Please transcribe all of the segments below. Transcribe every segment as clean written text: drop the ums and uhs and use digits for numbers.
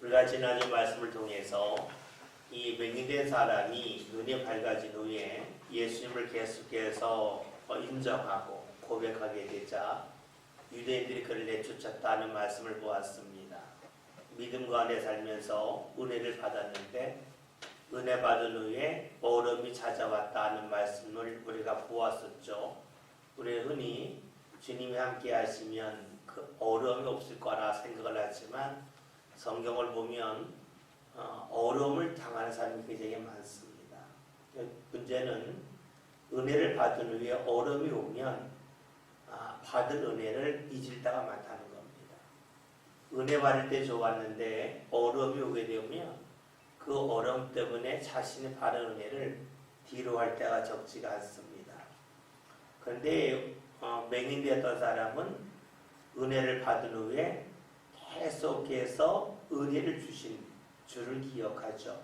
우리가 지난주 말씀을 통해서 이 맹인된 사람이 눈이 밝아진 후에 예수님을 계속해서 인정하고 고백하게 되자 유대인들이 그를 내쫓았다는 말씀을 보았습니다. 믿음과 안에 살면서 은혜를 받았는데 은혜 받은 후에 어려움이 찾아왔다는 말씀을 우리가 보았었죠. 우리 흔히 주님이 함께 하시면 그 어려움이 없을 거라 생각을 하지만 성경을 보면 어려움을 당하는 사람이 굉장히 많습니다. 문제는 은혜를 받은 후에 어려움이 오면 받은 은혜를 잊을 때가 많다는 겁니다. 은혜 받을 때 좋았는데 어려움이 오게 되면 그 어려움 때문에 자신이 받은 은혜를 뒤로 할 때가 적지가 않습니다. 그런데 맹인되었던 사람은 은혜를 받은 후에 계속해서 은혜를 주신 주를 기억하죠.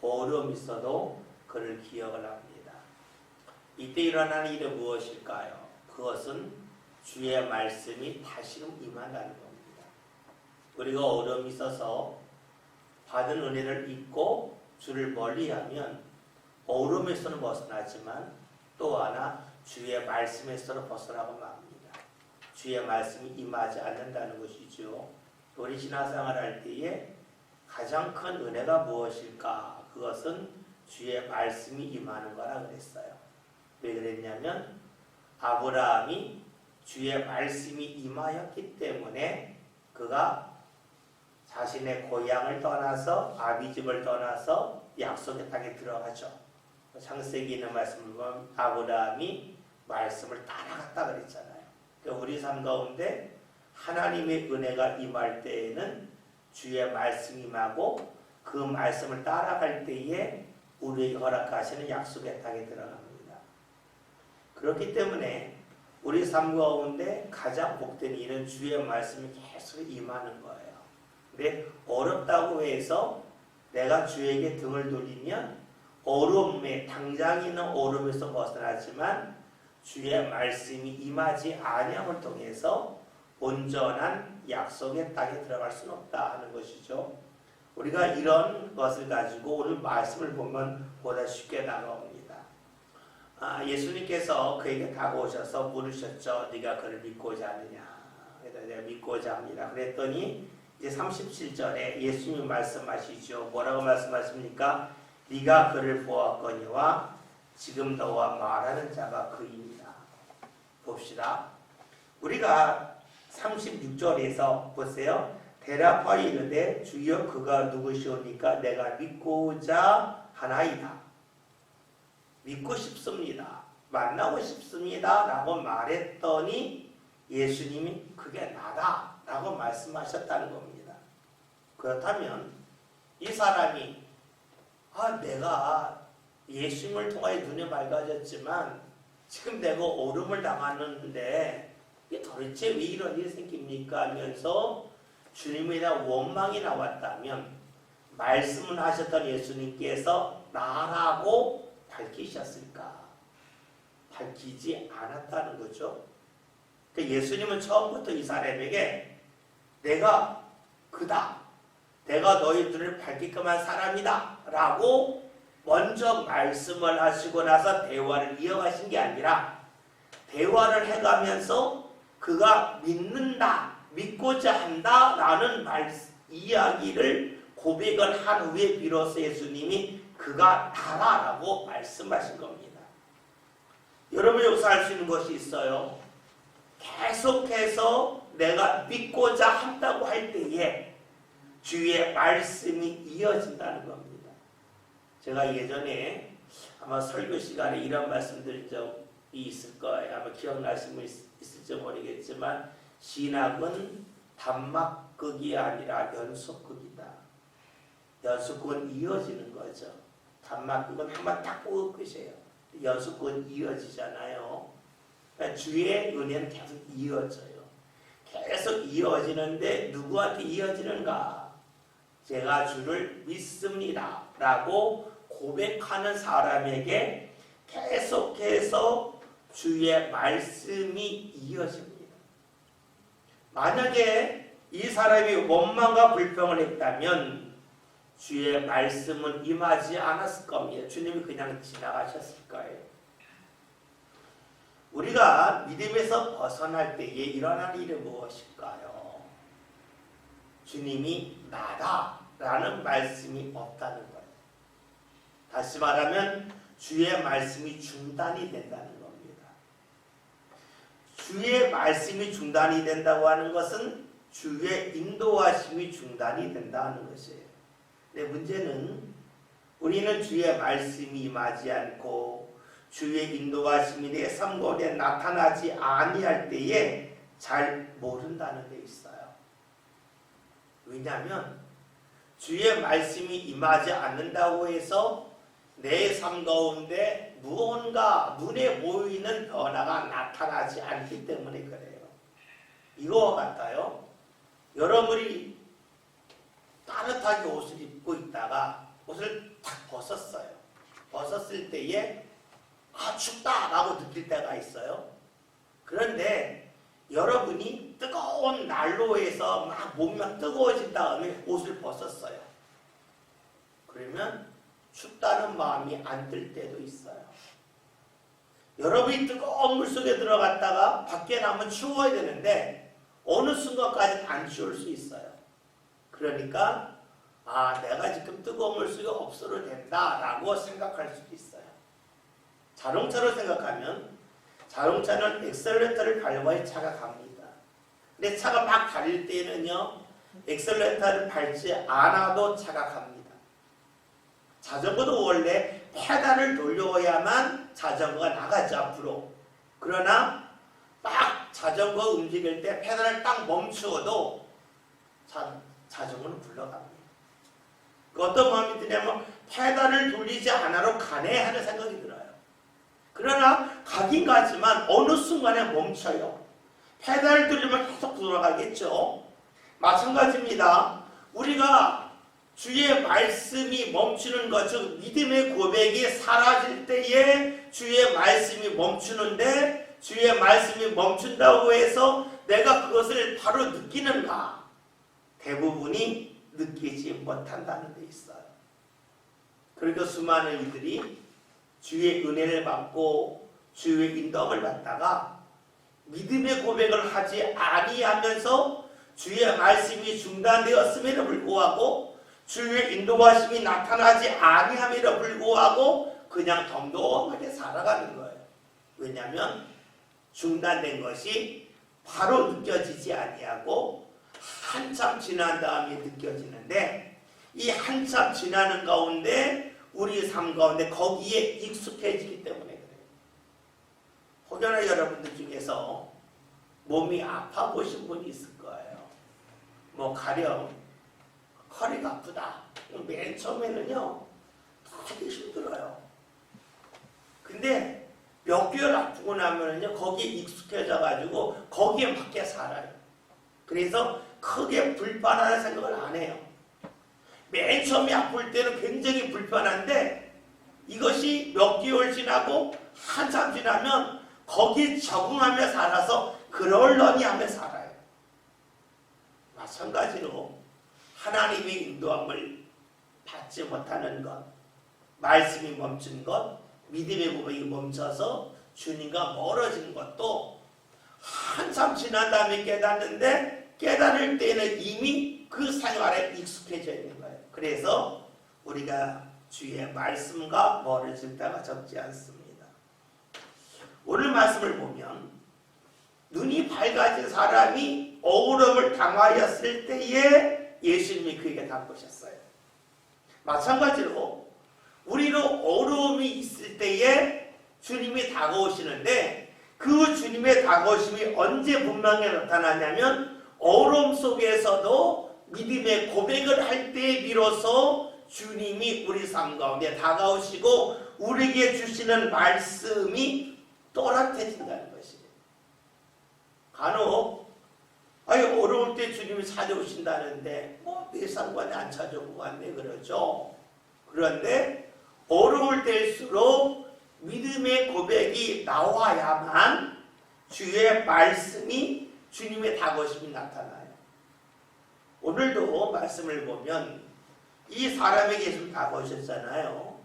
어려움이 있어도 그를 기억을 합니다. 이때 일어나는 일은 무엇일까요? 그것은 주의 말씀이 다시금 임한다는 겁니다. 우리가 어려움이 있어서 받은 은혜를 잊고 주를 멀리하면 어려움에서는 벗어나지만 또 하나 주의 말씀에서는 벗어나고 맙니다. 주의 말씀이 임하지 않는다는 것이죠. 우리 신앙생활 할 때에 가장 큰 은혜가 무엇일까? 그것은 주의 말씀이 임하는 거라 그랬어요. 왜 그랬냐면 아브라함이 주의 말씀이 임하였기 때문에 그가 자신의 고향을 떠나서 아비집을 떠나서 약속의 땅에 들어가죠. 창세기에 있는 말씀을 보면 아브라함이 말씀을 따라갔다 그랬잖아요. 그러니까 우리 삶 가운데 하나님의 은혜가 임할 때에는 주의 말씀이 임하고 그 말씀을 따라갈 때에 우리에게 허락하시는 약속의 땅에 들어갑니다. 그렇기 때문에 우리 삶 가운데 가장 복된 일은 주의 말씀이 계속 임하는 거예요. 근데 어렵다고 해서 내가 주에게 등을 돌리면 어려움에 당장 있는 어려움에서 벗어나지만 주의 말씀이 임하지 아니함을 통해서 온전한 약속의 땅에 들어갈 수는 없다 하는 것이죠. 우리가 이런 것을 가지고 오늘 말씀을 보면 보다 쉽게 다가옵니다. 예수님께서 그에게 다가오셔서 물으셨죠. 네가 그를 믿고자 하느냐? 그래서 내가 믿고자 합니다. 그랬더니 이제 37절에 예수님이 말씀하시죠. 뭐라고 말씀하십니까? 네가 그를 보았거니와 지금 너와 말하는 자가 그입니다. 봅시다. 우리가 36절에서 보세요. 대답하여 이르되 주여 그가 누구시오니까 내가 믿고자 하나이다. 믿고 싶습니다. 만나고 싶습니다. 라고 말했더니 예수님이 그게 나다 라고 말씀하셨다는 겁니다. 그렇다면 이 사람이 내가 예수님을 통하여 눈이 밝아졌지만 지금 내가 어려움을 당하는데 이게 도대체 왜 이런 일이 생깁니까? 하면서 주님에 대한 원망이 나왔다면 말씀을 하셨던 예수님께서 나라고 밝히셨을까? 밝히지 않았다는 거죠. 예수님은 처음부터 이 사람에게 내가 그다. 내가 너희들을 밝히게끔 한 사람이다. 라고 먼저 말씀을 하시고 나서 대화를 이어가신 게 아니라 대화를 해가면서 그가 믿는다, 믿고자 한다 라는 이야기를 고백을 한 후에 비로소 예수님이 그가 나라라고 말씀하신 겁니다. 여러분 여기서 알 수 있는 것이 있어요. 계속해서 내가 믿고자 한다고 할 때에 주의 말씀이 이어진다는 겁니다. 제가 예전에 아마 설교 시간에 이런 말씀드린 적이 있을 거예요. 아마 기억나시는 분 있을지 모르겠지만 신학은 단막극이 아니라 연속극이다. 연속극은 이어지는 거죠. 단막극은 한번 딱 보고 끝이에요. 연속극은 이어지잖아요. 그러니까 주의 은혜는 계속 이어져요. 계속 이어지는데 누구한테 이어지는가? 제가 주를 믿습니다 라고 고백하는 사람에게 계속해서 주의 말씀이 이어집니다. 만약에 이 사람이 원망과 불평을 했다면 주의 말씀은 임하지 않았을 겁니다. 주님이 그냥 지나가셨을 거예요. 우리가 믿음에서 벗어날 때에 일어나는 일은 무엇일까요? 주님이 나다 라는 말씀이 없다는 거예요. 다시 말하면 주의 말씀이 중단이 된다는 겁니다. 주의 말씀이 중단이 된다고 하는 것은 주의 인도하심이 중단이 된다는 것이에요. 근데 문제는 우리는 주의 말씀이 임하지 않고 주의 인도하심이 내 삶 가운데 나타나지 아니할 때에 잘 모른다는 데 있어요. 왜냐하면 주의 말씀이 임하지 않는다고 해서 내 삶 가운데 무언가 눈에 보이는 변화가 나타나지 않기 때문에 그래요. 이거와 같아요. 여러분이 따뜻하게 옷을 입고 있다가 옷을 탁 벗었어요. 벗었을 때에 춥다 라고 느낄 때가 있어요. 그런데 여러분이 뜨거운 난로에서 막 몸이 뜨거워진 다음에 옷을 벗었어요. 그러면 춥다는 마음이 안 들 때도 있어요. 여러분이 뜨거운 물속에 들어갔다가 밖에 나면 추워야 되는데 어느 순간까지는 안 추울 수 있어요. 그러니까 내가 지금 뜨거운 물속에 없어도 된다라고 생각할 수도 있어요. 자동차로 생각하면 자동차는 엑셀레이터를 밟아야 차가 갑니다. 근데 차가 막 달릴 때는요, 엑셀레이터를 밟지 않아도 차가 갑니다. 자전거도 원래 페달을 돌려야만 자전거가 나가죠, 앞으로. 그러나 딱 자전거 움직일 때 페달을 딱 멈추어도 자전거는 굴러갑니다. 어떤 마음이 드냐면 페달을 돌리지 않아도 가네 하는 생각이 들어요. 그러나 가긴 가지만 어느 순간에 멈춰요. 페달을 돌리면 계속 돌아가겠죠. 마찬가지입니다. 우리가 주의 말씀이 멈추는 것, 즉 믿음의 고백이 사라질 때에 주의 말씀이 멈추는데, 주의 말씀이 멈춘다고 해서 내가 그것을 바로 느끼는가? 대부분이 느끼지 못한다는 데 있어요. 그러니까 수많은 이들이 주의 은혜를 받고 주의 인도함을 받다가 믿음의 고백을 하지 아니하면서 주의 말씀이 중단되었음에도 불구하고 주의 인도하심이 나타나지 아니함에도 불구하고 그냥 덤덤하게 살아가는 거예요. 왜냐하면 중단된 것이 바로 느껴지지 아니하고 한참 지난 다음에 느껴지는데, 이 한참 지나는 가운데 우리 삶 가운데 거기에 익숙해지기 때문에 그래요. 혹여나 여러분들 중에서 몸이 아파 보신 분이 있을 거예요. 가령 허리가 아프다. 맨 처음에는요, 되게 힘들어요. 근데 몇 개월 아프고 나면은요, 거기에 익숙해져가지고 거기에 맞게 살아요. 그래서 크게 불편하다는 생각을 안 해요. 맨 처음에 아플 때는 굉장히 불편한데 이것이 몇 개월 지나고 한참 지나면 거기에 적응하며 살아서 그럴려니 하며 살아요. 마찬가지로 하나님의 인도함을 받지 못하는 것, 말씀이 멈춘 것, 믿음의 고백이 멈춰서 주님과 멀어진 것도 한참 지난 다음에 깨닫는데, 깨달을 때는 이미 그 생활에 익숙해져 있는 거예요. 그래서 우리가 주의 말씀과 멀어질 때가 적지 않습니다. 오늘 말씀을 보면 눈이 밝아진 사람이 어우럼을 당하였을 때에 예수님이 그에게 다가오셨어요. 마찬가지로 우리로 어려움이 있을 때에 주님이 다가오시는데, 그 주님의 다가오심이 언제 분명히 나타나냐면 어려움 속에서도 믿음의 고백을 할 때 비로소 주님이 우리 삶 가운데 다가오시고 우리에게 주시는 말씀이 또렷해진다는 것이에요. 간혹 어려울 때 주님이 찾아오신다는데 내 삶 가운데 안 찾아오고 갔네 그러죠. 그런데 어려울 때일수록 믿음의 고백이 나와야만 주의 말씀이, 주님의 다가오심이 나타나요. 오늘도 말씀을 보면 이 사람에게 예수님 다가오셨잖아요.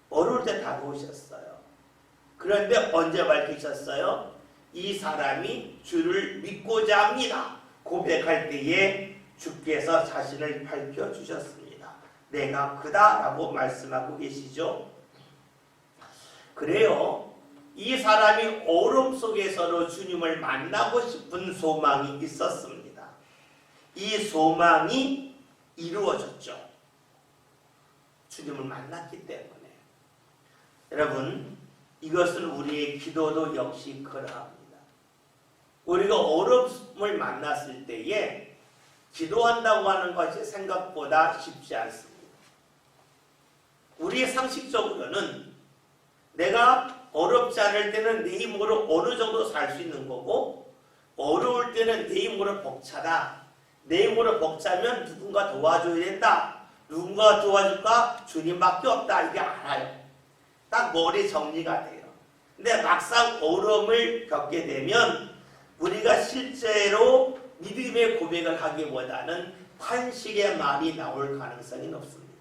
어려울 때 다가오셨어요. 그런데 언제 밝히셨어요? 이 사람이 주를 믿고자 합니다. 고백할 때에 주께서 자신을 밝혀주셨습니다. 내가 그다라고 말씀하고 계시죠. 그래요. 이 사람이 어려움 속에서도 주님을 만나고 싶은 소망이 있었습니다. 이 소망이 이루어졌죠. 주님을 만났기 때문에. 여러분, 이것은 우리의 기도도 역시 그러합니다. 우리가 어려움을 만났을 때에 기도한다고 하는 것이 생각보다 쉽지 않습니다. 우리 상식적으로는 내가 어렵지 않을 때는 내 힘으로 어느 정도 살 수 있는 거고, 어려울 때는 내 힘으로 벅차다. 내 힘으로 벅차면 누군가 도와줘야 된다. 누군가 도와줄까? 주님밖에 없다. 이게 알아요. 딱 머리 정리가 돼요. 근데 막상 어려움을 겪게 되면 우리가 실제로 믿음의 고백을 하기보다는 탄식의 말이 나올 가능성이 높습니다.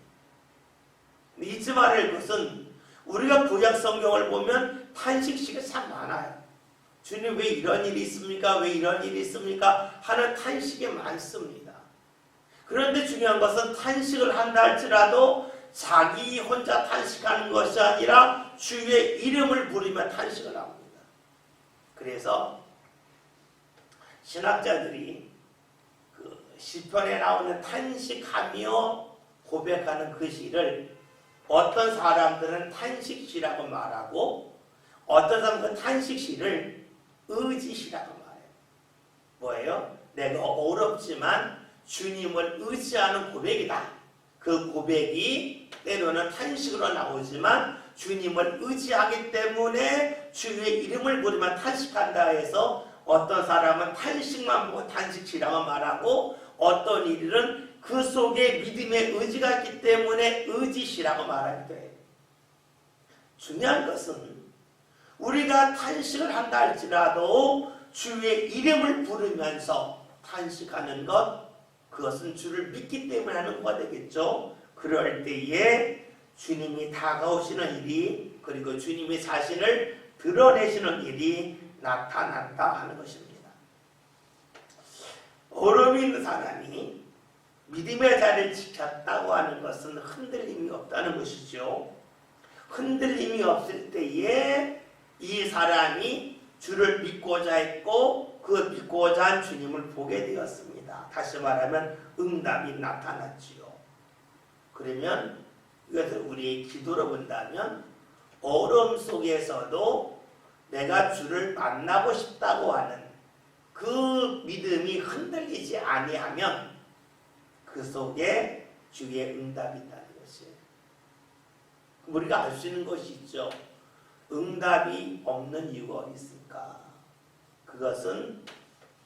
잊지 말을 것은 우리가 구약 성경을 보면 탄식시가 참 많아요. 주님 왜 이런 일이 있습니까? 왜 이런 일이 있습니까? 하는 탄식이 많습니다. 그런데 중요한 것은 탄식을 한다 할지라도 자기 혼자 탄식하는 것이 아니라 주의 이름을 부르며 탄식을 합니다. 그래서 신학자들이 그 시편에 나오는 탄식하며 고백하는 그 시를 어떤 사람들은 탄식시라고 말하고 어떤 사람은 그 탄식시를 의지시라고 말해요. 뭐예요? 내가 어렵지만 주님을 의지하는 고백이다. 그 고백이 때로는 탄식으로 나오지만 주님을 의지하기 때문에 주의 이름을 부르면 탄식한다 해서 어떤 사람은 탄식만 보고 탄식시라고 말하고 어떤 일은 그 속에 믿음의 의지가 있기 때문에 의지시라고 말하기도 해요. 중요한 것은 우리가 탄식을 한다 할지라도 주의 이름을 부르면서 탄식하는 것, 그것은 주를 믿기 때문에 하는 것가 되겠죠. 그럴 때에 주님이 다가오시는 일이, 그리고 주님이 자신을 드러내시는 일이 나타난다 하는 것입니다. 어려움이 있는 사람이 믿음의 자리를 지켰다고 하는 것은 흔들림이 없다는 것이죠. 흔들림이 없을 때에 이 사람이 주를 믿고자 했고 그 믿고자 한 주님을 보게 되었습니다. 다시 말하면 응답이 나타났지요. 그러면 이것을 우리의 기도로 본다면 어려움 속에서도 내가 주를 만나고 싶다고 하는 그 믿음이 흔들리지 아니하면 그 속에 주의 응답이 있다는 것이에요. 우리가 알 수 있는 것이 있죠. 응답이 없는 이유가 어디 있을까? 그것은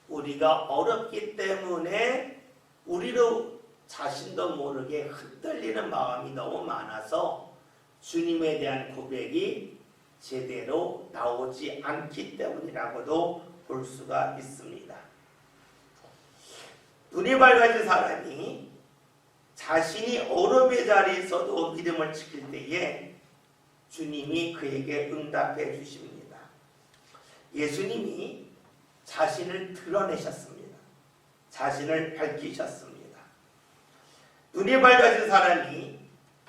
우리가 어렵기 때문에 우리로 자신도 모르게 흔들리는 마음이 너무 많아서 주님에 대한 고백이 제대로 나오지 않기 때문이라고도 볼 수가 있습니다. 눈이 밝아진 사람이 자신이 어려움의 자리에서도 믿음을 지킬 때에 주님이 그에게 응답해 주십니다. 예수님이 자신을 드러내셨습니다. 자신을 밝히셨습니다. 눈이 밝아진 사람이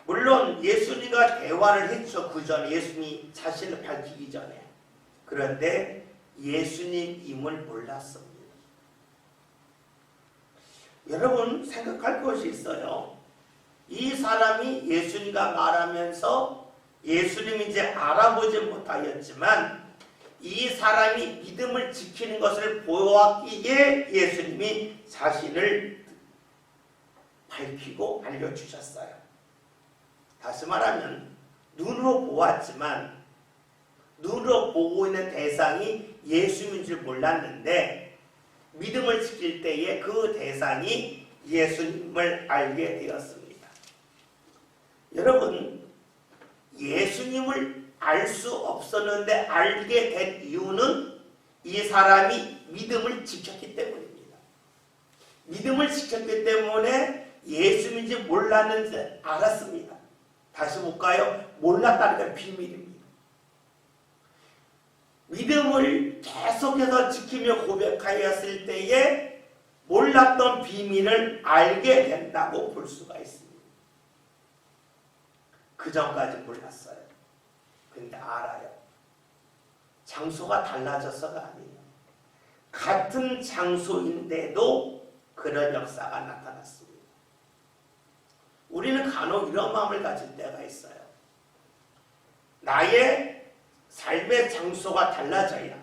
물론 예수님과 대화를 했죠. 그 전에 예수님이 자신을 밝히기 전에. 그런데 예수님임을 몰랐습니다. 여러분 생각할 것이 있어요. 이 사람이 예수님과 말하면서 예수님이 이제 알아보지 못하였지만 이 사람이 믿음을 지키는 것을 보았기에 예수님이 자신을 밝히고 알려주셨어요. 다시 말하면 눈으로 보았지만 눈으로 보고 있는 대상이 예수님인 줄 몰랐는데 믿음을 지킬 때에 그 대상이 예수님을 알게 되었습니다. 여러분, 예수님을 알 수 없었는데 알게 된 이유는 이 사람이 믿음을 지켰기 때문입니다. 믿음을 지켰기 때문에 예수님인지 몰랐는지 알았습니다. 다시 볼까요? 몰랐다는 게 비밀입니다. 믿음을 계속해서 지키며 고백하였을 때에 몰랐던 비밀을 알게 된다고 볼 수가 있습니다. 그 전까지 몰랐어요. 근데 알아요. 장소가 달라져서가 아니에요. 같은 장소인데도 그런 역사가 나타났습니다. 우리는 간혹 이런 마음을 가질 때가 있어요. 나의 삶의 장소가 달라져야,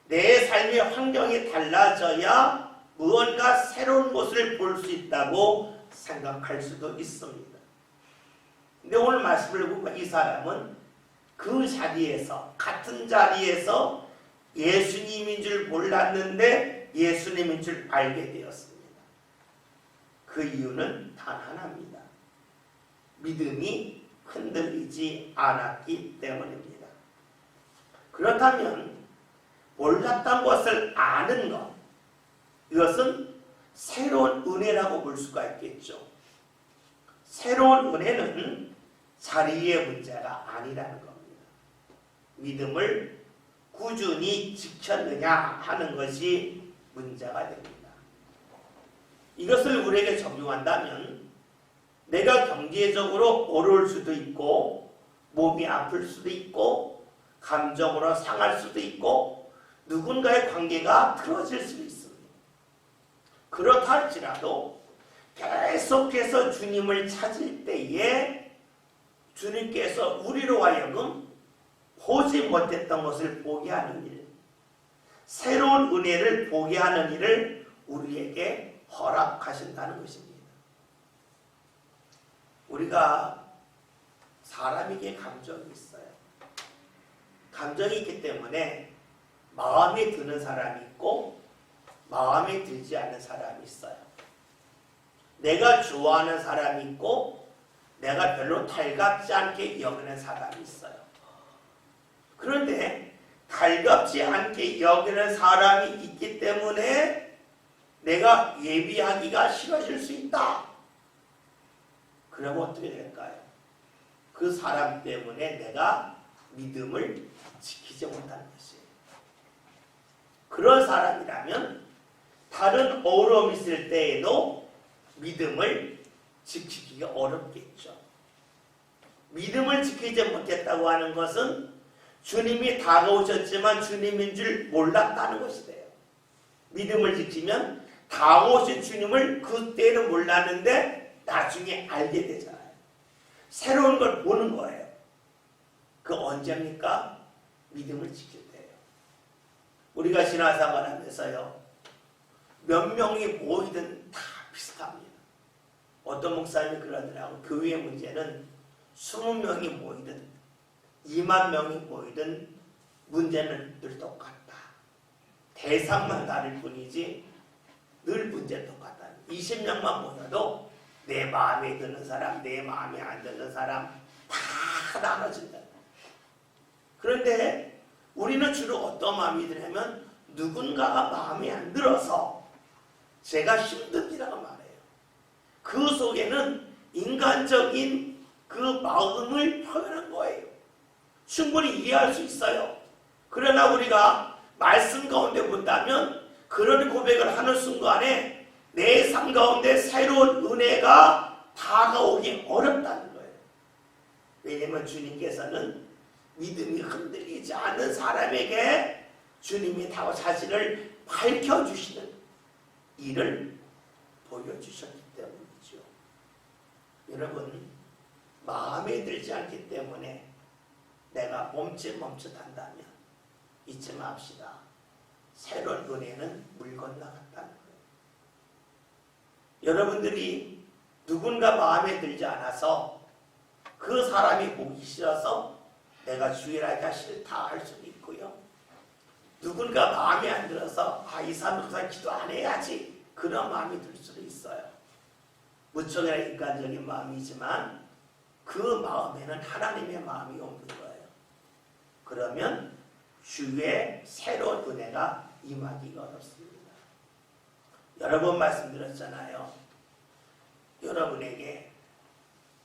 내 삶의 환경이 달라져야 무언가 새로운 것을 볼 수 있다고 생각할 수도 있습니다. 근데 오늘 말씀을 보면 이 사람은 그 자리에서, 같은 자리에서 예수님인 줄 몰랐는데 예수님인 줄 알게 되었습니다. 그 이유는 단 하나입니다. 믿음이 흔들리지 않았기 때문입니다. 그렇다면 몰랐던 것을 아는 것, 이것은 새로운 은혜라고 볼 수가 있겠죠. 새로운 은혜는 자리의 문제가 아니라는 겁니다. 믿음을 꾸준히 지켰느냐 하는 것이 문제가 됩니다. 이것을 우리에게 적용한다면 내가 경제적으로 어려울 수도 있고 몸이 아플 수도 있고 감정으로 상할 수도 있고 누군가의 관계가 틀어질 수도 있습니다. 그렇다 할지라도 계속해서 주님을 찾을 때에 주님께서 우리로 하여금 보지 못했던 것을 보게 하는 일, 새로운 은혜를 보게 하는 일을 우리에게 허락하신다는 것입니다. 우리가 사람에게 감정이 있어요. 감정이 있기 때문에 마음에 드는 사람이 있고 마음에 들지 않는 사람이 있어요. 내가 좋아하는 사람이 있고 내가 별로 달갑지 않게 여기는 사람이 있어요. 그런데 달갑지 않게 여기는 사람이 있기 때문에 내가 예비하기가 싫어질 수 있다. 그러면 어떻게 될까요? 그 사람 때문에 내가 믿음을 지키지 못하는 것이에요. 그런 사람이라면 다른 어려움이 있을 때에도 믿음을 지키기가 어렵겠죠. 믿음을 지키지 못했다고 하는 것은 주님이 다가오셨지만 주님인 줄 몰랐다는 것이 돼요. 믿음을 지키면 다가오신 주님을 그때는 몰랐는데 나중에 알게 되잖아요. 새로운 걸 보는 거예요. 그 언제입니까? 믿음을 지킬 때예요. 우리가 신앙생활 하면서요, 몇 명이 모이든 다 비슷합니다. 어떤 목사님이 그러더라고요. 교회의 문제는 20명이 모이든 2만 명이 모이든 문제는 늘 똑같다. 대상만 다를 뿐이지 늘 문제는 똑같다. 20명만 모여도 내 마음에 드는 사람, 내 마음에 안 드는 사람 다 나눠진다. 그런데 우리는 주로 어떤 마음이 드냐면 누군가가 마음에 안 들어서 제가 힘듭니다가 말해요. 그 속에는 인간적인 그 마음을 표현한 거예요. 충분히 이해할 수 있어요. 그러나 우리가 말씀 가운데 본다면 그런 고백을 하는 순간에 내 삶 가운데 새로운 은혜가 다가오기 어렵다는 거예요. 왜냐하면 주님께서는 믿음이 흔들리지 않는 사람에게 주님이 다 자신을 밝혀주시는 일을 보여주셨기 때문이죠. 여러분, 마음에 들지 않기 때문에 내가 멈칫멈칫한다면 잊지 맙시다. 새로운 은혜는 물 건너갔다는 거예요. 여러분들이 누군가 마음에 들지 않아서 그 사람이 보기 싫어서 내가 주일하기가 싫다 할 수도 있고요. 누군가 마음에 안 들어서 이 사람 기도 안 해야지 그런 마음이 들 수도 있어요. 무척이나 인간적인 마음이지만 그 마음에는 하나님의 마음이 없는 거예요. 그러면 주의 새로운 은혜가 임하기가 어렵습니다. 여러 번 말씀드렸잖아요. 여러분에게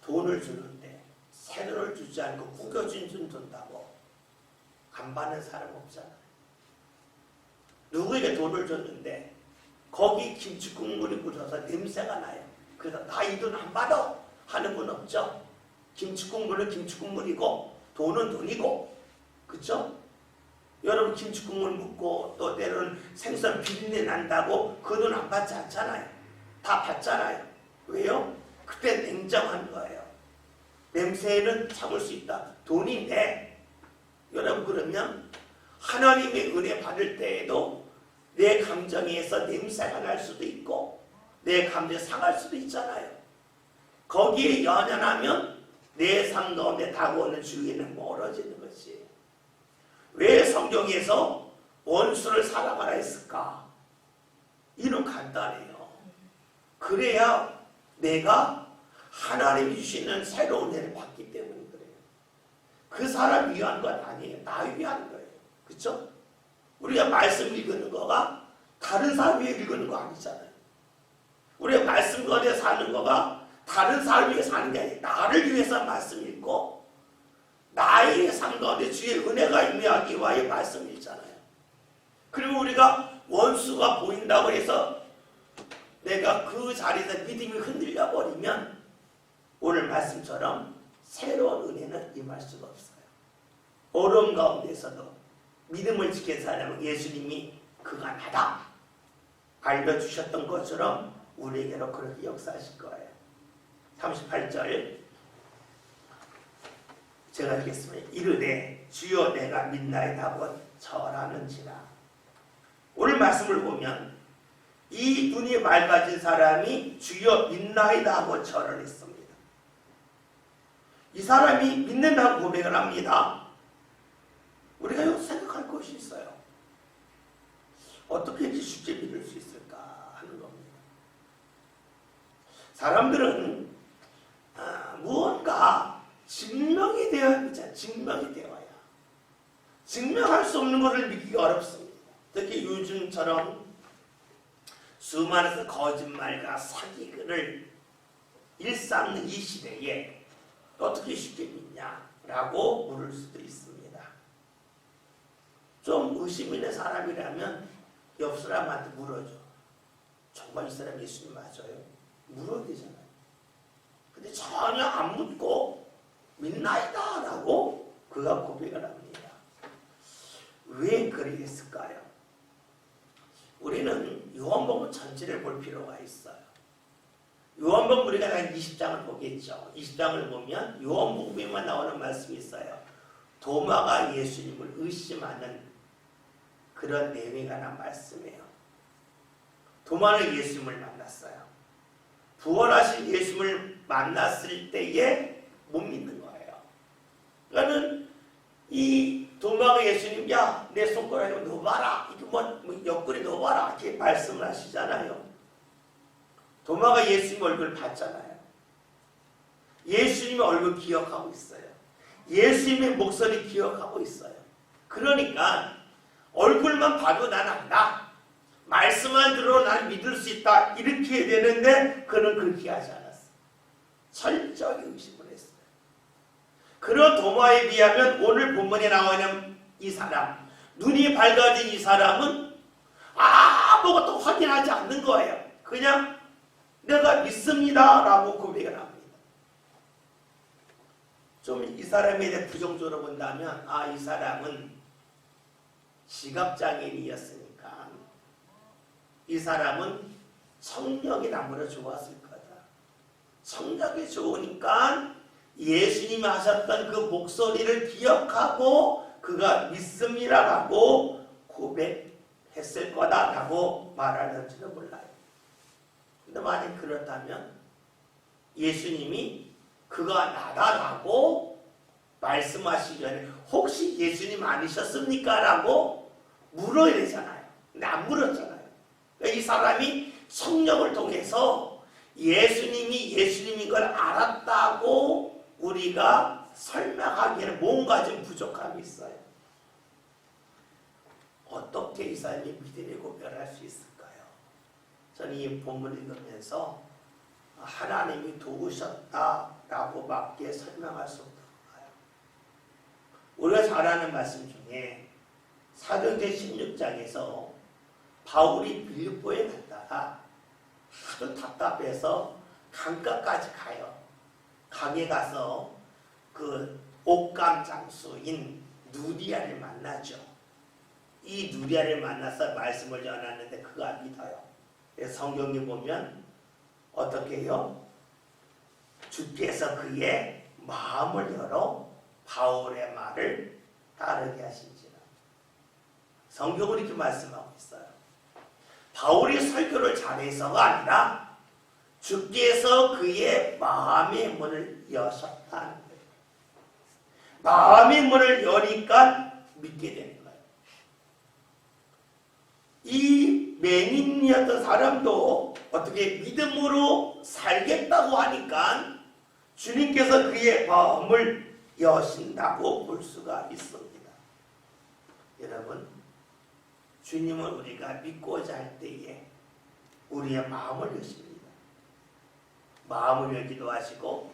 돈을 주는데 새 돈을 주지 않고 구겨진 돈 준다고 안 받는 사람 없잖아요. 누구에게 돈을 줬는데 거기 김치 국물이 묻어서 냄새가 나요. 그래서 나 이 돈 안 받아 하는 분 없죠. 김치 국물은 김치 국물이고 돈은 돈이고, 그렇죠? 여러분 김치 국물 묻고 또 때로는 생선 비린내 난다고 그 돈 안 받지 않잖아요. 다 받잖아요. 왜요? 그때 냉정한 거예요. 냄새는 참을 수 있다. 돈인데 여러분 그러면 하나님의 은혜 받을 때에도 내 감정에서 냄새가 날 수도 있고 내 감정이 상할 수도 있잖아요. 거기에 연연하면 내 삶 가운데 다가오는 주의는 멀어지는 것이에요. 왜 성경에서 원수를 사랑하라 했을까? 이는 간단해요. 그래야 내가 하나님이 주시는 새로운 은혜를 받기 때문에 그래요. 그 사람 위한 건 아니에요. 나 위한 거예요. 그렇죠? 우리가 말씀 읽는 거가 다른 사람 위해 읽는 거 아니잖아요. 우리가 말씀 가운데 사는 거가 다른 사람 위해 사는 게 아니에요. 나를 위해서 말씀 읽고 나의 삶 가운데 주의 은혜가 임하기 위하여 말씀 읽잖아요. 그리고 우리가 원수가 보인다고 해서 내가 그 자리에서 믿음이 흔들려 버리면 오늘 말씀처럼 새로운 은혜는 임할 수가 없어요. 어려움 가운데서도 믿음을 지킨 사람은 예수님이 그가 나다 알려주셨던 것처럼 우리에게로 그렇게 역사하실 거예요. 38절 제가 읽겠습니다. 이르되 주여 내가 믿나이다 하고 절하는지라. 오늘 말씀을 보면 이 눈이 맑아진 사람이 주여 믿나이다 하고 절을 했습니다. 이 사람이 믿는다고 고백을 합니다. 우리가 여기서 생각할 것이 있어요. 어떻게 이렇게 쉽게 믿을 수 있을까 하는 겁니다. 사람들은 무언가 증명이 되어야 믿잖아요. 증명이 되어야. 증명할 수 없는 것을 믿기가 어렵습니다. 특히 요즘처럼 수많은 거짓말과 사기를 일삼는 이 시대에 어떻게 쉽게 믿냐라고 물을 수도 있습니다. 좀 의심 있는 사람이라면 옆 사람한테 물어줘. 정말 이 사람 예수님 맞아요? 물어야 되잖아요. 근데 전혀 안 묻고 믿나이다 라고 그가 고백을 합니다. 왜 그랬을까요? 우리는 요한복음 전체를 볼 필요가 있어요. 요한복음 우리가 한 20장을 보겠죠. 20장을 보면 요한복음에만 나오는 말씀이 있어요. 도마가 예수님을 의심하는 그런 내용이 관한 말씀이에요. 도마는 예수님을 만났어요. 부활하신 예수님을 만났을 때에 못 믿는 거예요. 그러니까는 이 도마가 예수님, 야, 내 손가락에 넣어봐라. 이렇게 뭐 옆구리 넣어봐라. 이렇게 말씀을 하시잖아요. 도마가 예수님 얼굴을 봤잖아요. 예수님의 얼굴 기억하고 있어요. 예수님의 목소리 기억하고 있어요. 그러니까 얼굴만 봐도 난 안다. 말씀만 들어 난 믿을 수 있다. 이렇게 해야 되는데 그는 그렇게 하지 않았어요. 철저히 의심을 했어요. 그런 도마에 비하면 오늘 본문에 나와 있는 이 사람, 눈이 밝아진 이 사람은 아무것도 확인하지 않는 거예요. 그냥 내가 믿습니다 라고 고백을 합니다. 좀 이 사람에 대해 부정적으로 본다면 이 사람은 시각장애인이었으니까 이 사람은 청력이 나무로 좋았을 거다. 청력이 좋으니까 예수님이 하셨던 그 목소리를 기억하고 그가 믿습니다라고 고백했을 거다라고 말하는지도 몰라요. 근데 만약 그렇다면 예수님이 그가 나다라고 말씀하시기 전에 혹시 예수님 아니셨습니까? 라고 물어야 되잖아요. 근데 안 물었잖아요. 그러니까 이 사람이 성령을 통해서 예수님이 예수님인 걸 알았다고 우리가 설명하기에는 뭔가 좀 부족함이 있어요. 어떻게 이 사람이 믿음의 고백을 할 수 있을까요? 저는 이 본문을 읽으면서 하나님이 도우셨다라고 밖에 설명할 수 없다고 봐요. 우리가 잘 아는 말씀 중에 사도행전 16장에서 바울이 빌립보에 갔다가 하도 답답해서 강가까지 가요. 강에 가서 그 옥감 장수인 누리아를 만나죠. 이 누리아를 만나서 말씀을 전하는데 그가 믿어요. 그래서 성경에 보면 어떻게 해요? 주께서 그의 마음을 열어 바울의 말을 따르게 하신지라. 성경은 이렇게 말씀하고 있어요. 바울이 설교를 잘해서가 아니라 주께서 그의 마음의 문을 여셨다는 거예요. 마음의 문을 여니까 믿게 되는 거예요. 이 맹인이었던 사람도 어떻게 믿음으로 살겠다고 하니까 주님께서 그의 마음을 여신다고 볼 수가 있습니다. 여러분, 주님은 우리가 믿고자 할 때에 우리의 마음을 여십니다. 마음을 열기도 하시고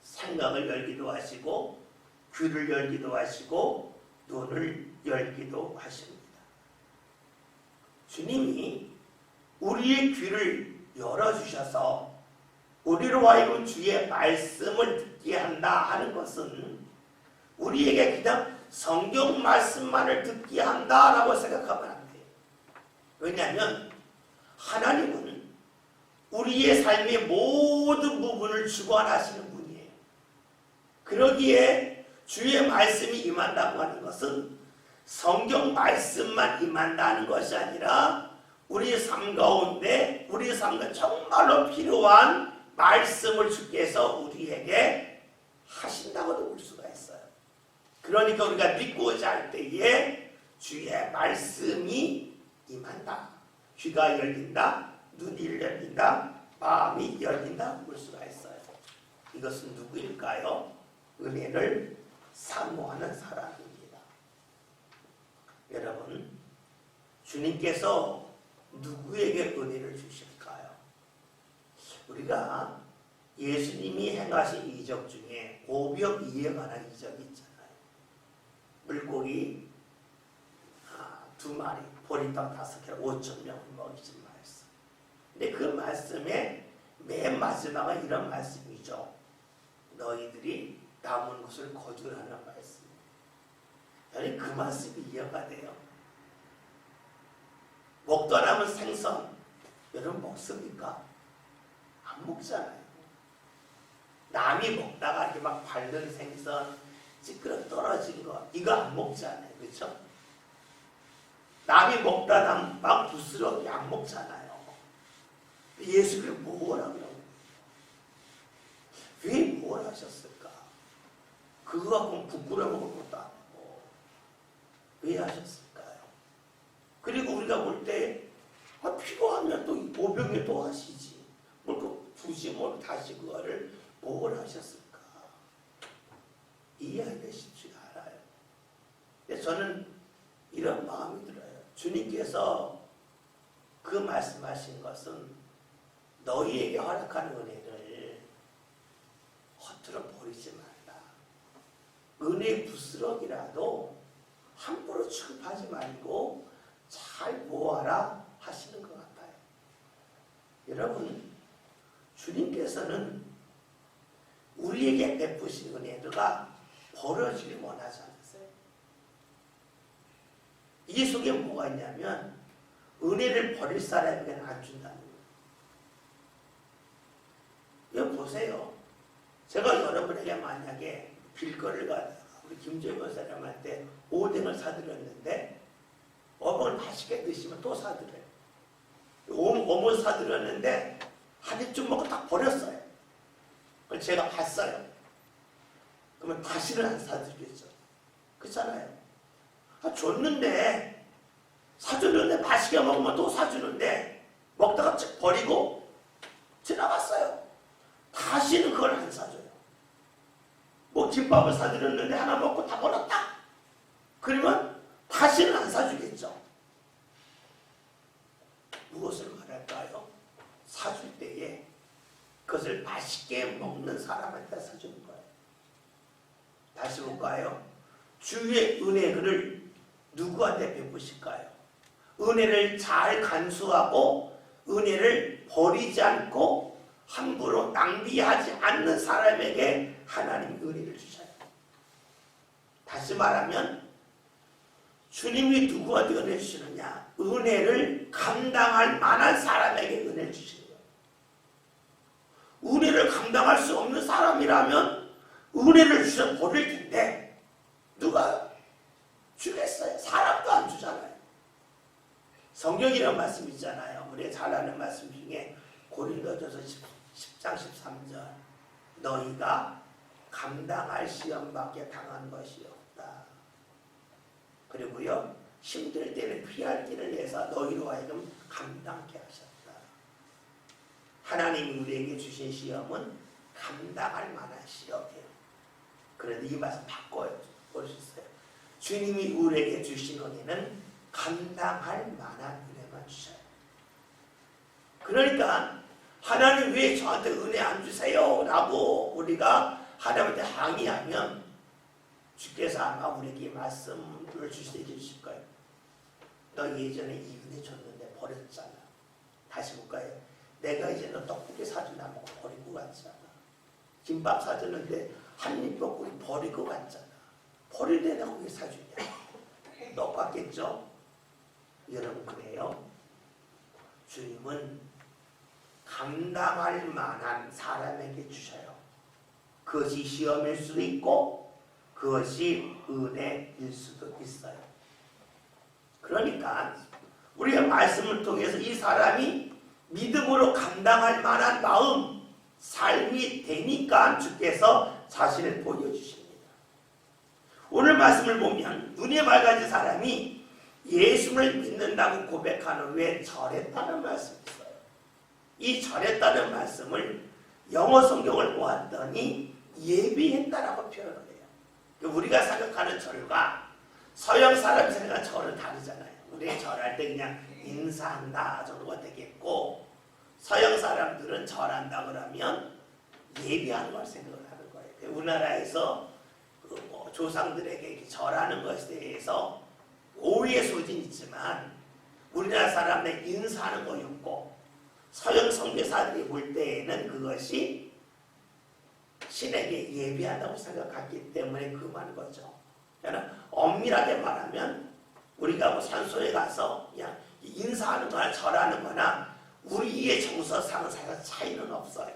생각을 열기도 하시고 귀를 열기도 하시고 눈을 열기도 하십니다. 주님이 우리의 귀를 열어주셔서 우리로 하여금 주의 말씀을 듣게 한다 하는 것은 우리에게 그냥 성경 말씀만을 듣게 한다라고 생각하면 안 돼요. 왜냐하면 하나님은 우리의 삶의 모든 부분을 주관하시는 분이에요. 그러기에 주의 말씀이 임한다고 하는 것은 성경 말씀만 임한다는 것이 아니라 우리 삶 가운데 우리 삶에 정말로 필요한 말씀을 주께서 우리에게 하신다고도 볼 수가 있어요. 그러니까 우리가 믿고자 할 때에 주의 말씀이 임한다. 귀가 열린다. 눈이 열린다. 마음이 열린다. 볼 수가 있어요. 이것은 누구일까요? 은혜를 사모하는 사람입니다. 여러분, 주님께서 누구에게 은혜를 주실까요? 우리가 예수님이 행하신 이적 중에 오병 이에 관한 이적이 있잖아요. 물고기 2마리, 보리떡 5개, 5,000명을 먹이신 말씀. 근데 그 말씀에 맨 마지막은 이런 말씀이죠. 너희들이 남은 것을 거두라는 말씀. 여러분, 그 말씀이 이해가 돼요. 먹다 남은 생선 여러분 먹습니까? 안 먹잖아요. 남이 먹다가 이렇게 막 밟는 생선 찌그러 떨어진 거 이거 안 먹잖아요. 그렇죠? 남이 먹다가 막 부스러기 안 먹잖아요. 예수님이 뭐라고 그러고 왜 뭘 하셨을까? 그거 갖고 부끄러워 먹을 것도 아니고 왜 하셨을까요? 그리고 우리가 볼 때 필요하면 또 오병에 또 하시지. 뭘 굳이 뭘 다시 그거를 뭘 하셨을까? 이해하기가 쉽지가 않아요. 근데 저는 이런 마음이 들어요. 주님께서 그 말씀하신 것은 너희에게 허락하는 은혜를 허투루 버리지 말라. 은혜의 부스럭이라도 함부로 취급하지 말고 잘 모아라 하시는 것 같아요. 여러분, 주님께서는 우리에게 베푸신 은혜가 버려지길 원하지 않으세요. 이 속에 뭐가 있냐면 은혜를 버릴 사람에게는 안 준다는 거예요. 이거 보세요. 제가 여러분에게 만약에 길거리를 가다가 우리 김재현 목사님한테 오뎅을 사드렸는데 어묵을 맛있게 드시면 또 사드려요. 어묵을 사드렸는데 한 입쯤 먹고 딱 버렸어요. 그걸 제가 봤어요. 그러면 다시는 안 사드리겠죠. 그렇잖아요. 줬는데 사주는데 맛있게 먹으면 또 사주는데 먹다가 쭉 버리고 지나갔어요. 다시는 그걸 안 사줘요. 뭐 김밥을 사드렸는데 하나 먹고 다 버렸다. 그러면 다시는 안 사주겠죠. 무엇을 말할까요? 맛있게 먹는 사람한테 써주는 거예요. 다시 볼까요? 주의 은혜를 누구한테 베푸실까요? 은혜를 잘 간수하고 은혜를 버리지 않고 함부로 낭비하지 않는 사람에게 하나님이 은혜를 주셔요. 다시 말하면 주님이 누구한테 은혜 주시느냐? 은혜를 감당할 만한 사람에게 은혜를 주시는 거예요. 은혜를 감당할 수 없는 사람이라면 은혜를 주셔 버릴 텐데 누가 주겠어요? 사람도 안 주잖아요. 성경이라는 말씀 있잖아요. 우리가 잘 아는 말씀 중에 고린도전서 10장 13절 너희가 감당할 시험밖에 당한 것이 없다. 그리고요 힘들 때는 피할 길을 내서 너희로 하여금 감당케 하셨다. 하나님이 우리에게 주신 시험은 감당할 만한 시험이에요. 그런데 이 말씀 바꿔요. 보셨어요? 주님이 우리에게 주신 은혜는 감당할 만한 은혜만 주셔요. 그러니까 하나님 왜 저한테 은혜 안 주세요? 라고 우리가 하나님한테 항의하면 주께서 아마 우리에게 말씀을 주실 거예요. 너 예전에 이 은혜 줬는데 버렸잖아. 다시 볼까요? 내가 이제 너 떡볶이 사준다 먹고 버리고 갔잖아. 김밥 사줬는데 한 입 먹고 버리고 갔잖아. 버릴 때 내가 왜 사주냐? 너 같겠죠? 여러분 그래요? 주님은 감당할 만한 사람에게 주셔요. 그것이 시험일 수도 있고 그것이 은혜일 수도 있어요. 그러니까 우리가 말씀을 통해서 이 사람이 믿음으로 감당할 만한 마음, 삶이 되니까 주께서 자신을 보여주십니다. 오늘 말씀을 보면 눈이 맑아진 사람이 예수를 믿는다고 고백하는 후에 절했다는 말씀이 있어요. 이 절했다는 말씀을 영어 성경을 보았더니 예비했다라고 표현을 해요. 우리가 생각하는 절과 서양 사람이 생각하는 절은 다르잖아요. 우리가 절할 때 그냥 인사한다 정도가 되겠고 서양 사람들은 절한다 그러면 예비하는 걸 생각을 하는 거예요. 우리나라에서 조상들에게 절하는 것에 대해서 오해의 소진이 있지만 우리나라 사람들 인사하는 거였고 서양 선교사들이 볼 때에는 그것이 신에게 예비한다고 생각했기 때문에 그 말인 거죠. 그러니까 엄밀하게 말하면 우리가 뭐 산소에 가서 그냥 인사하는 거나 절하는 거나 우리의 정서상은 사실 차이는 없어요.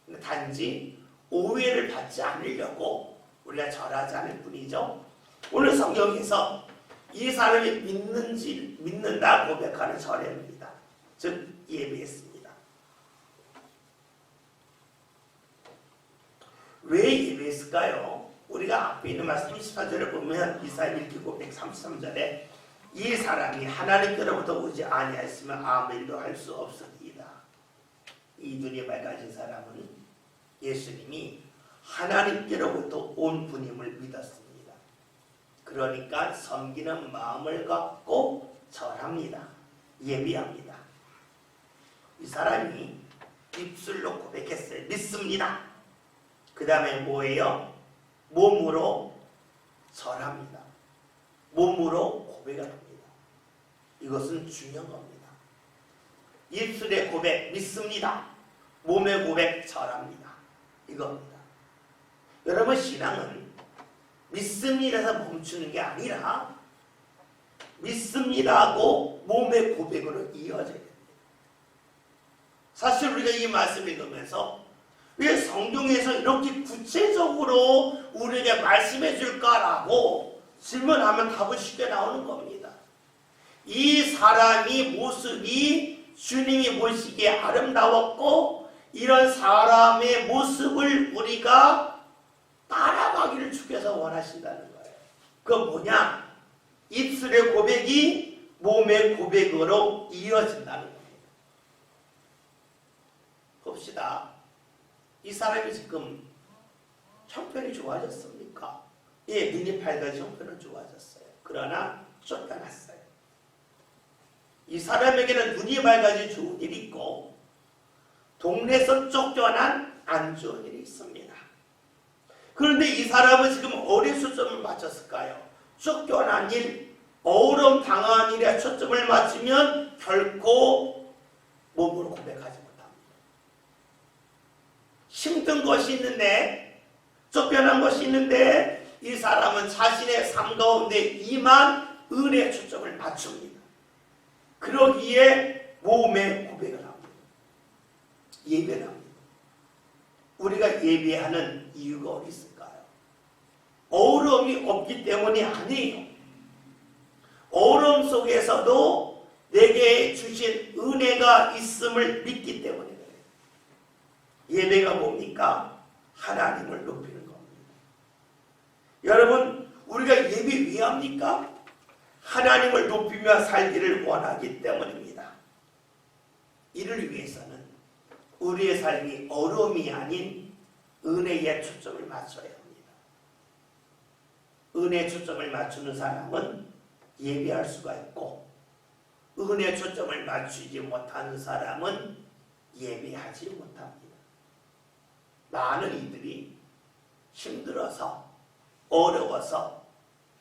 근데 단지 오해를 받지 않으려고 우리가 절하지 않을 뿐이죠. 오늘 성경에서 이 사람이 믿는다 고백하는 절입니다. 즉 예배했습니다. 왜 예배했을까요? 우리가 앞에 있는 말씀 34절을 보면 이사야 1기 133절에 이 사람이 하나님께로부터 오지 아니하였으면 아무 일도 할 수 없으리이다. 이 눈이 맑아진 사람은 예수님이 하나님께로부터 온 분임을 믿었습니다. 그러니까 섬기는 마음을 갖고 절합니다. 예비합니다. 이 사람이 입술로 고백했어요. 믿습니다. 그 다음에 뭐예요? 몸으로 절합니다. 몸으로 고백을 합니다. 이것은 중요한 겁니다. 입술의 고백 믿습니다. 몸의 고백 절합니다. 이겁니다. 여러분 신앙은 믿습니다에서 멈추는 게 아니라 믿습니다고 몸의 고백으로 이어져야 됩니다. 사실 우리가 이 말씀을 읽으면서 왜 성경에서 이렇게 구체적으로 우리에게 말씀해 줄까라고 질문하면 답은 쉽게 나오는 겁니다. 이 사람이 모습이 주님이 보시기에 아름다웠고 이런 사람의 모습을 우리가 따라가기를 주께서 원하신다는 거예요. 그건 뭐냐? 입술의 고백이 몸의 고백으로 이어진다는 겁니다. 봅시다. 이 사람이 지금 형편이 좋아졌습니까? 예, 눈이 밝아진 형편은 좋아졌어요. 그러나 쫓겨났어요. 이 사람에게는 눈이 밝아진 좋은 일이 있고 동네에서 쫓겨난 안 좋은 일이 있습니다. 그런데 이 사람은 지금 어디에 초점을 맞췄을까요? 쫓겨난 일, 어우럼 당한 일에 초점을 맞추면 결코 몸으로 고백하지 못합니다. 힘든 것이 있는데, 쫓겨난 것이 있는데 이 사람은 자신의 삶 가운데 이만 은혜의 초점을 맞춥니다. 그러기에 몸에 고백을 합니다. 예배를 합니다. 우리가 예배하는 이유가 어디 있을까요? 어려움이 없기 때문이 아니에요. 어려움 속에서도 내게 주신 은혜가 있음을 믿기 때문에 그래요. 예배가 뭡니까? 하나님을 높이는 겁니다. 여러분, 우리가 예배 왜 합니까? 하나님을 높이며 살기를 원하기 때문입니다. 이를 위해서는 우리의 삶이 어려움이 아닌 은혜에 초점을 맞춰야 합니다. 은혜에 초점을 맞추는 사람은 예배할 수가 있고, 은혜에 초점을 맞추지 못하는 사람은 예배하지 못합니다. 많은 이들이 힘들어서, 어려워서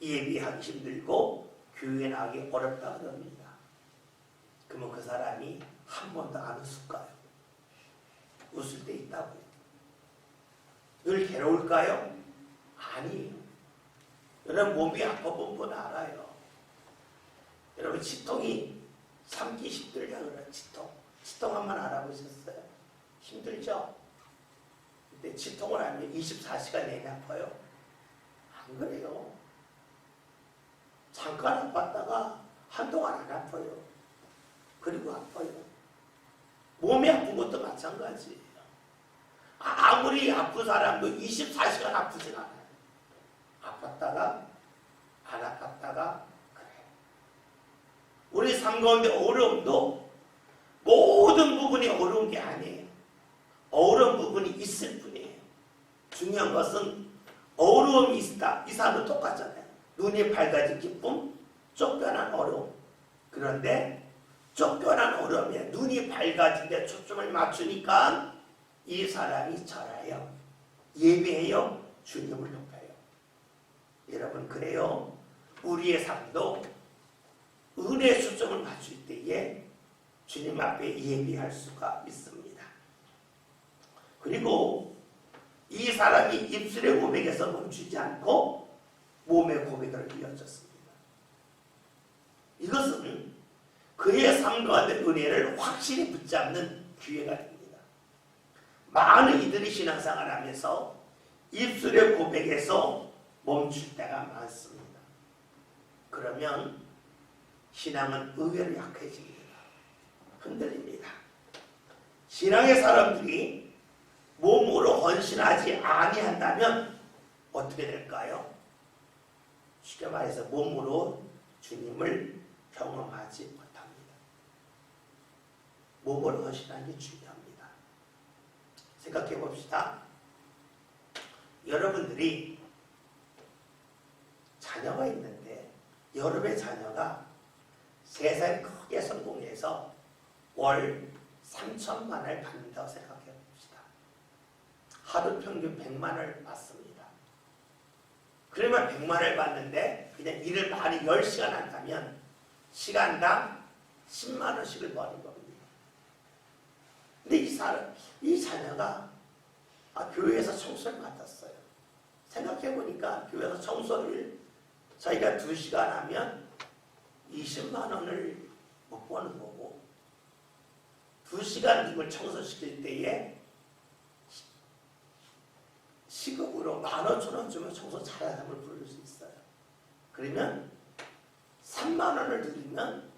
예배하기 힘들고 교회 나가기 어렵다 그럽니다. 그러면 그 사람이 한 번도 안 웃을까요? 웃을 때 있다고요. 늘 괴로울까요? 아니에요. 여러분, 몸이 아파본 분 알아요. 여러분, 치통이 참기 힘들다 그래요. 치통 한번 알아보셨어요? 힘들죠? 근데 치통을 알면 24시간 내내 아파요? 안 그래요. 잠깐 아팠다가 한동안 안 아파요. 그리고 아파요. 몸이 아픈 것도 마찬가지예요. 아무리 아픈 사람도 24시간 아프진 않아요. 아팠다가 안 아팠다가 그래요. 우리 삶 가운데 어려움도 모든 부분이 어려운 게 아니에요. 어려운 부분이 있을 뿐이에요. 중요한 것은 어려움이 있다. 이 사람도 똑같잖아요. 눈이 밝아진 기쁨, 쫓겨난 어려움. 그런데 쫓겨난 어려움에 눈이 밝아진 데 초점을 맞추니까 이 사람이 절하여, 예배해요, 주님을 높여요. 여러분, 그래요. 우리의 삶도 은혜의 초점을 맞출 때에 주님 앞에 예배할 수가 있습니다. 그리고 이 사람이 입술의 고백에서 멈추지 않고 몸의 고백을 이어졌습니다. 이것은 그의 삶 가운데 은혜를 확실히 붙잡는 기회가 됩니다. 많은 이들이 신앙생활을 하면서 입술의 고백에서 멈출 때가 많습니다. 그러면 신앙은 의외로 약해집니다. 흔들립니다. 신앙의 사람들이 몸으로 헌신하지 아니한다면 어떻게 될까요? 쉽게 말해서 몸으로 주님을 경험하지 못합니다. 몸으로 헌신하는 게 중요합니다. 생각해 봅시다. 여러분들이 자녀가 있는데 여러분의 자녀가 세상에 크게 성공해서 월 3천만 원을 받는다고 생각해 봅시다. 하루 평균 100만 원을 받습니다. 그러면 100만 원을 받는데 그냥 일을 많이 10시간 한다면 시간당 10만 원씩을 버는 겁니다. 근데 이 자녀가 교회에서 청소를 맡았어요. 생각해 보니까 교회에서 청소를 자기가 2시간 하면 20만 원을 못 버는 거고 2시간 이걸 청소시킬 때에 시급으로 15,000원 주면 청소 잘하는 사람을 부를 수 있어요. 그러면 3만 원을 드리면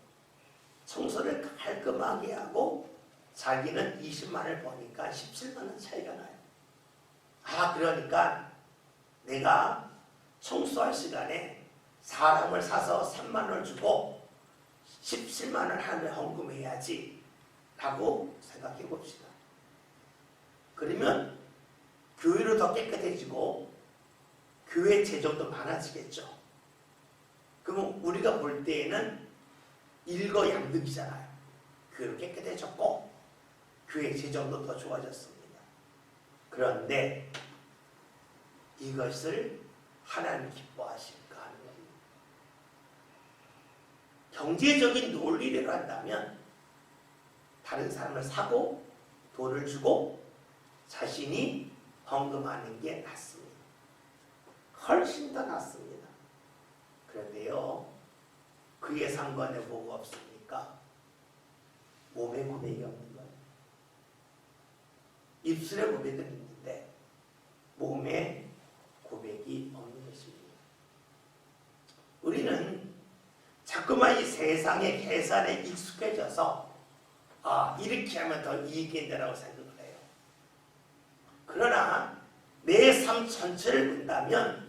청소를 깔끔하게 하고 자기는 20만 원을 버니까 17만 원 차이가 나요. 그러니까 내가 청소할 시간에 사람을 사서 3만 원을 주고 17만 원 하루에 헌금해야지 라고 생각해 봅시다. 그러면 교회로 더 깨끗해지고 교회 재정도 많아지겠죠. 그러면 우리가 볼 때에는 일거양득이잖아요. 교회로 깨끗해졌고 교회 재정도 더 좋아졌습니다. 그런데 이것을 하나님 기뻐하실까 하는 겁니다. 경제적인 논리를 한다면 다른 사람을 사고 돈을 주고 자신이 헌금하는 게 낫습니다. 훨씬 더 낫습니다. 그런데요, 그에 상관해 뭐가 없습니까? 몸에 고백이 없는 거예요. 입술에 고백은 있는데 몸에 고백이 없는 것입니다. 우리는 자꾸만 이 세상의 계산에 익숙해져서 이렇게 하면 더 이익이 된다고 생각을 해요. 그러나 내 삶 전체를 본다면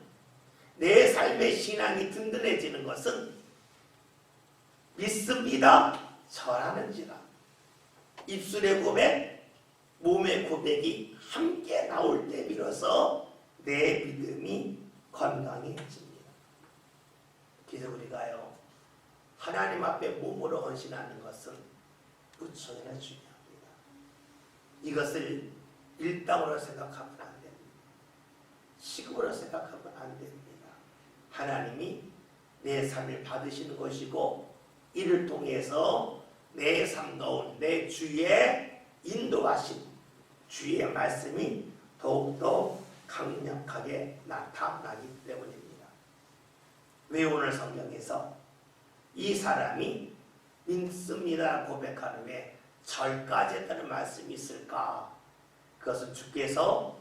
내 삶의 신앙이 든든해지는 것은 믿습니다 절하는지라 입술의 고백, 몸의 고백이 함께 나올 때 비로소 내 믿음이 건강해집니다. 그래서 우리가요, 하나님 앞에 몸으로 헌신하는 것은 무척이나 중요합니다. 이것을 일당으로 생각하면 안 됩니다. 시급으로 생각하면 안 됩니다. 하나님이 내 삶을 받으시는 것이고 이를 통해서 내 삶 가운데 주의 인도하심, 주의 말씀이 더욱더 강력하게 나타나기 때문입니다. 왜 오늘 성경에서 이 사람이 믿습니다 고백하는 왜 절까지 했다는 말씀이 있을까? 그것은 주께서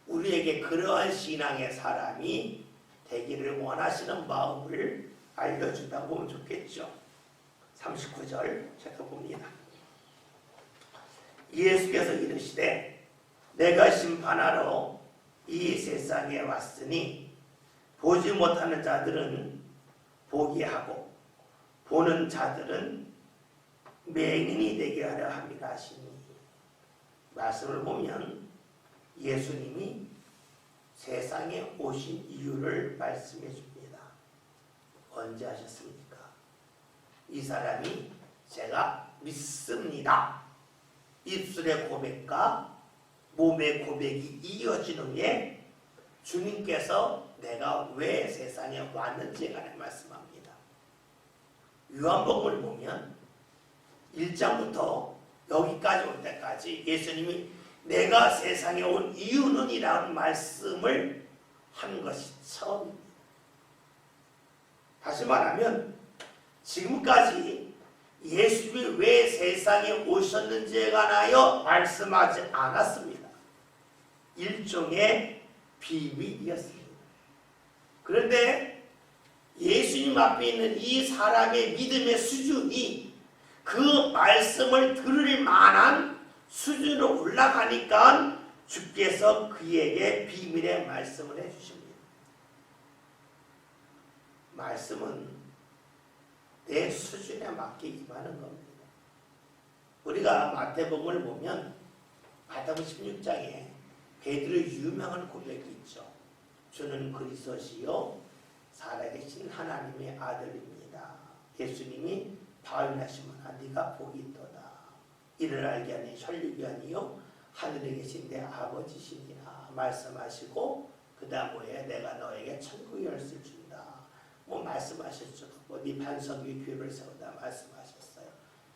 우리에게 그러한 신앙의 사람이 되기를 원하시는 마음을 알려준다고 보면 좋겠죠. 39절 제가 봅니다. 예수께서 이르시되 내가 심판하러 이 세상에 왔으니 보지 못하는 자들은 보게 하고 보는 자들은 맹인이 되게 하려 함이라 하시니, 말씀을 보면 예수님이 세상에 오신 이유를 말씀해 줍니다. 언제 하셨습니까? 이 사람이 제가 믿습니다. 입술의 고백과 몸의 고백이 이어진 후에 주님께서 내가 왜 세상에 왔는지에 관해 말씀합니다. 요한복음을 보면 1장부터 여기까지 올 때까지 예수님이 내가 세상에 온 이유는 이라는 말씀을 한 것이 처음입니다. 다시 말하면 지금까지 예수님이 왜 세상에 오셨는지에 관하여 말씀하지 않았습니다. 일종의 비밀이었습니다. 그런데 예수님 앞에 있는 이 사람의 믿음의 수준이 그 말씀을 들을 만한 수준으로 올라가니까 주께서 그에게 비밀의 말씀을 해주십니다. 말씀은 내 수준에 맞게 임하는 겁니다. 우리가 마태복음을 보면 마태복음 16장에 베드로의 유명한 고백이 있죠. 주는 그리스도시요 살아계신 하나님의 아들입니다. 예수님이 바울하시면 네가 복이 있도다. 이를 알게 하니 혈육이 아니요 하늘에 계신 내 아버지시니라 말씀하시고 그 다음에 내가 너에게 천국의 열쇠를 준다. 말씀하셨죠. 네 반석 위에 교회를 세우다 말씀하셨어요.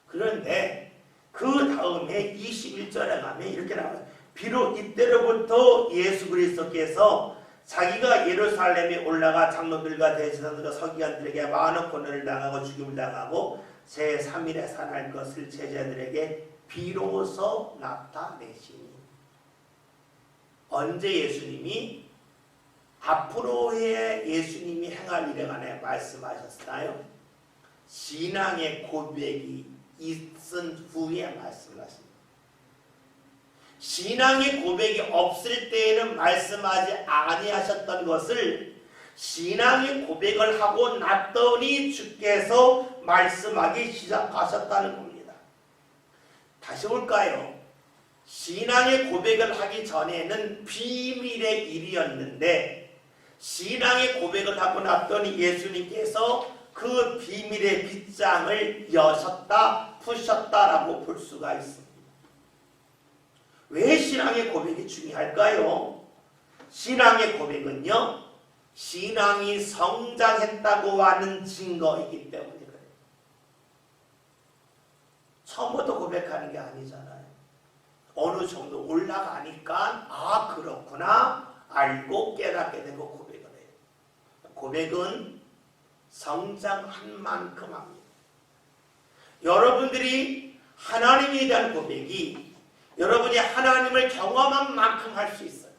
그런데 그 다음에 21절에 가면 이렇게 나와요. 비록 이때로부터 예수 그리스도께서 자기가 예루살렘에 올라가 장로들과 대제사장들과 서기관들에게 많은 고난을 당하고 죽임을 당하고 제3일에 살아날 것을 제자들에게 비로소 나타내시니, 언제 예수님이 앞으로의 예수님이 행할 일에 관해 말씀하셨나요? 신앙의 고백이 있은 후에 말씀하십니다. 신앙의 고백이 없을 때에는 말씀하지 아니하셨던 것을 신앙의 고백을 하고 났더니 주께서 말씀하기 시작하셨다는 겁니다. 다시 볼까요? 신앙의 고백을 하기 전에는 비밀의 일이었는데 신앙의 고백을 하고 났더니 예수님께서 그 비밀의 빗장을 여셨다, 푸셨다라고 볼 수가 있습니다. 왜 신앙의 고백이 중요할까요? 신앙의 고백은요, 신앙이 성장했다고 하는 증거이기 때문에 그래요. 처음부터 고백하는 게 아니잖아요. 어느 정도 올라가니까 아 그렇구나 알고 깨닫게 되고 고백을 해요. 고백은 성장한 만큼 합니다. 여러분들이 하나님에 대한 고백이 여러분이 하나님을 경험한 만큼 할 수 있어요.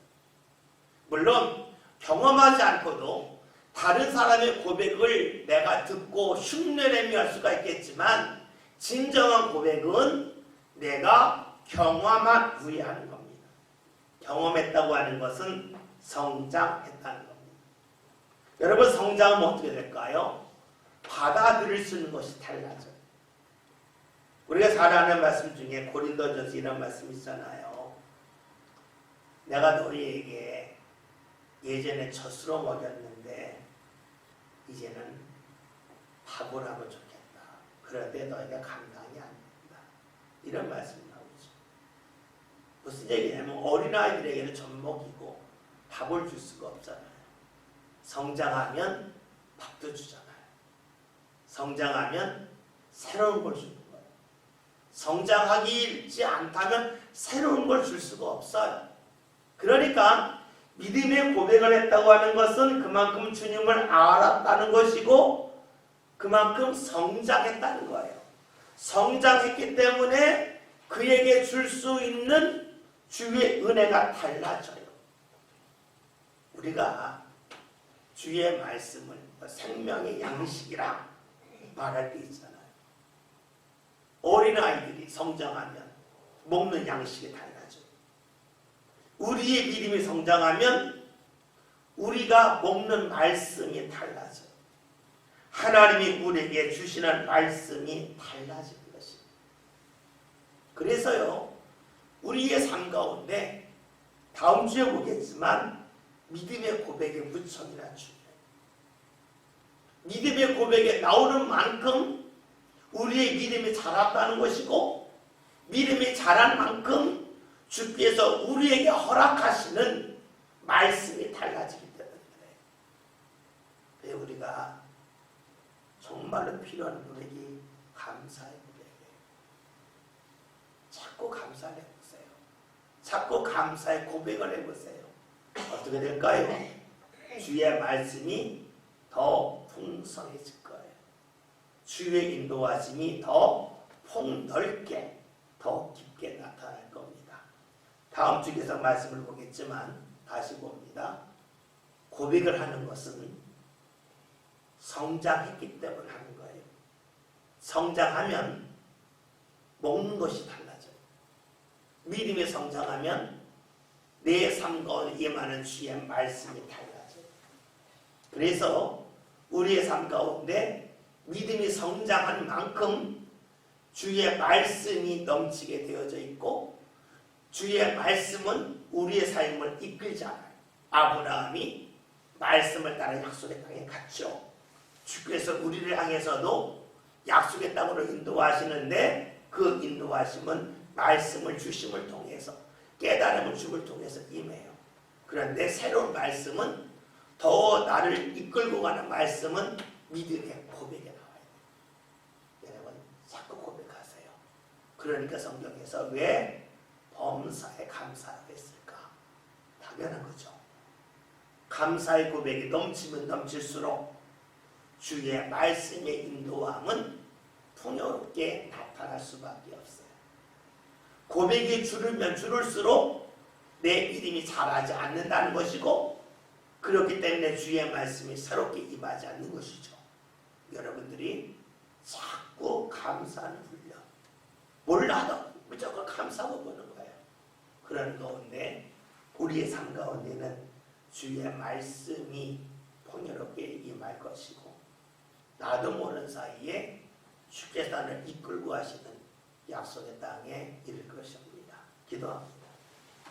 물론 경험하지 않고도 다른 사람의 고백을 내가 듣고 흉내내며 할 수가 있겠지만 진정한 고백은 내가 경험한 후에 하는 겁니다. 경험했다고 하는 것은 성장했다는 겁니다. 여러분 성장은 어떻게 될까요? 받아들일 수 있는 것이 달라져요. 우리가 잘 아는 말씀 중에 고린도전서 이런 말씀이 있잖아요. 내가 너희에게 예전에 젖으로 먹였는데 이제는 밥을 하면 좋겠다. 그런데 너희가 감당이 안 된다. 이런 말씀이 나오죠. 무슨 얘기냐면 어린아이들에게는 젖 먹이고 밥을 줄 수가 없잖아요. 성장하면 밥도 주잖아요. 성장하면 새로운 걸 주는 거예요. 성장하지 않다면 새로운 걸 줄 수가 없어요. 그러니까 믿음의 고백을 했다고 하는 것은 그만큼 주님을 알았다는 것이고 그만큼 성장했다는 거예요. 성장했기 때문에 그에게 줄 수 있는 주의 은혜가 달라져요. 우리가 주의 말씀을 생명의 양식이라 말할 때 있잖아요. 어린아이들이 성장하면 먹는 양식이 달라져요. 우리의 믿음이 성장하면 우리가 먹는 말씀이 달라져요. 하나님이 우리에게 주시는 말씀이 달라질 것입니다. 그래서요, 우리의 삶 가운데 다음 주에 보겠지만 믿음의 고백의 무척이나 중요해요. 믿음의 고백에 나오는 만큼 우리의 믿음이 자랐다는 것이고 믿음이 자란 만큼 주께서 우리에게 허락하시는 말씀이 달라지기 때문에 그래요. 왜 우리가 정말로 필요한 고백이 감사의 고백이에요. 자꾸 감사를 해보세요. 자꾸 감사의 고백을 해보세요. 어떻게 될까요? 주의 말씀이 더 풍성해질 거예요. 주의 인도하심이 더 폭넓게 더 깊게 나타날 겁니다. 다음 주 계속 말씀을 보겠지만 다시 봅니다. 고백을 하는 것은 성장했기 때문에 하는 거예요. 성장하면 먹는 것이 달라져요. 믿음이 성장하면 내 삶 가운데 임하는 주의 말씀이 달라져요. 그래서 우리의 삶 가운데 믿음이 성장한 만큼 주의 말씀이 넘치게 되어져 있고 주의 말씀은 우리의 삶을 이끌잖아요. 아브라함이 말씀을 따라 약속의 땅에 갔죠. 주께서 우리를 향해서도 약속의 땅으로 인도하시는데 그 인도하심은 말씀을 주심을 통해서 깨달음을 줌을 통해서 임해요. 그런데 새로운 말씀은 더 나를 이끌고 가는 말씀은 믿음의 고백에 나와요. 여러분 자꾸 고백하세요. 그러니까 성경에서 왜 범사에 감사라고 했을까? 당연한 거죠. 감사의 고백이 넘치면 넘칠수록 주의 말씀의 인도함은 풍요롭게 나타날 수밖에 없어요. 고백이 줄으면 줄을수록 내 믿음이 자라지 않는다는 것이고 그렇기 때문에 주의 말씀이 새롭게 임하지 않는 것이죠. 여러분들이 자꾸 감사하는 훈련, 몰라도 무조건 감사하고 보는 거예요. 그런 가운데 우리의 삶 가운데는 주의 말씀이 풍요롭게 임할 것이고 나도 모르는 사이에 주께서 나를 이끌고 하시는 약속의 땅에 이를 것입니다. 기도합니다.